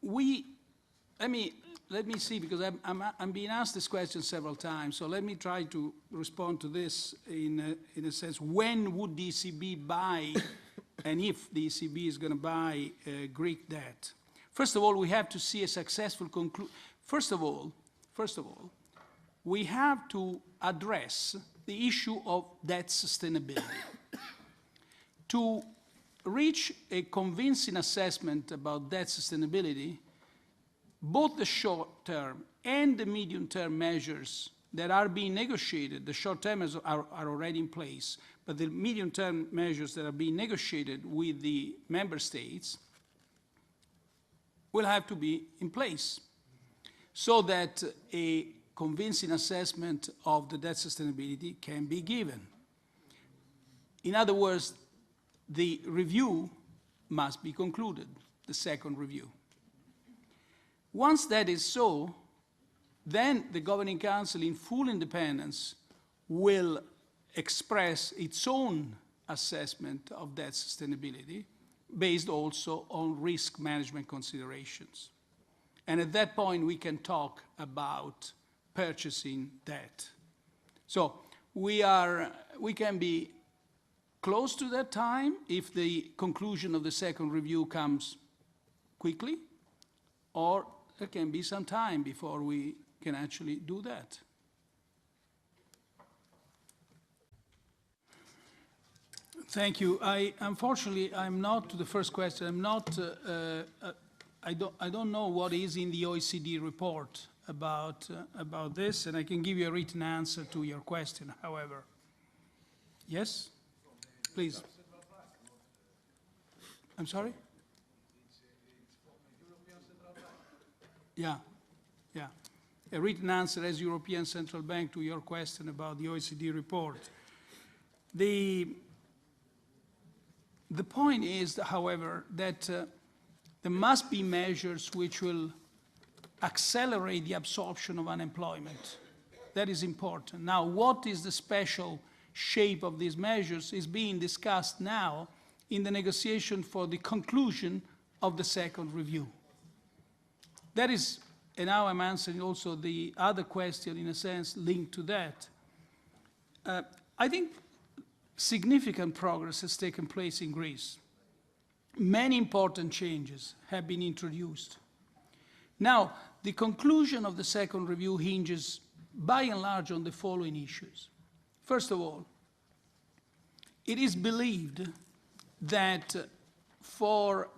let me see, because I'm being asked this question several times, so let me try to respond to this in a sense. When would the ECB buy, and if the ECB is going to buy Greek debt? First of all, we have to see a successful conclusion. First of all, we have to address the issue of debt sustainability. To reach a convincing assessment about debt sustainability, both the short-term and the medium-term measures that are being negotiated, the short-term are already in place, but the medium-term measures that are being negotiated with the member states will have to be in place so that a convincing assessment of the debt sustainability can be given. In other words, the review must be concluded, the second review. Once that is so, then the Governing Council, in full independence, will express its own assessment of debt sustainability, based also on risk management considerations. And at that point, we can talk about purchasing debt. So we can be close to that time if the conclusion of the second review comes quickly, or there can be some time before we can actually do that. Thank you. Unfortunately, I'm not, to the first question, I'm not, I don't know what is in the OECD report about this, and I can give you a written answer to your question, however. Yes? Please. I'm sorry? Yeah. A written answer as European Central Bank to your question about the OECD report. The point is, however, that there must be measures which will accelerate the absorption of unemployment. That is important. Now, what is the special shape of these measures is being discussed now in the negotiation for the conclusion of the second review. That is, and now I'm answering also the other question, in a sense, linked to that. I think significant progress has taken place in Greece. Many important changes have been introduced. Now, the conclusion of the second review hinges, by and large, on the following issues. First of all, it is believed that for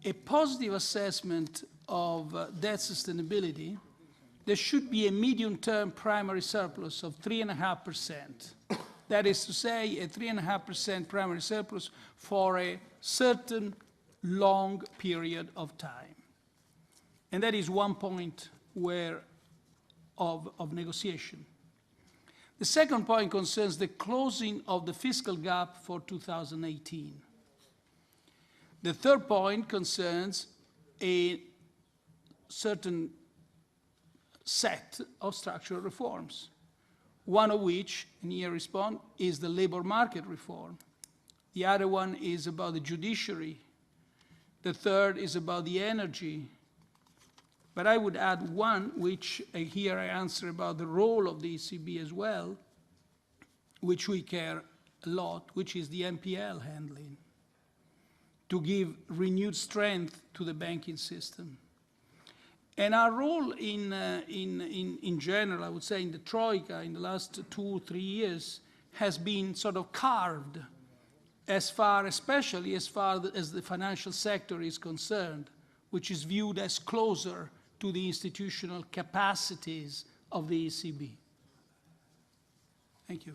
a positive assessment of debt sustainability, there should be a medium-term primary surplus of 3.5%. That is to say, a 3.5% primary surplus for a certain long period of time. And that is one point of negotiation. The second point concerns the closing of the fiscal gap for 2018. The third point concerns a certain set of structural reforms, one of which, and here I respond, is the labor market reform. The other one is about the judiciary. The third is about the energy. But I would add one, which here I answer about the role of the ECB as well, which we care a lot, which is the NPL handling, to give renewed strength to the banking system. And our role in general, I would say, in the Troika in the last 2 or 3 years has been sort of carved especially as far as the financial sector is concerned, which is viewed as closer to the institutional capacities of the ECB. Thank you.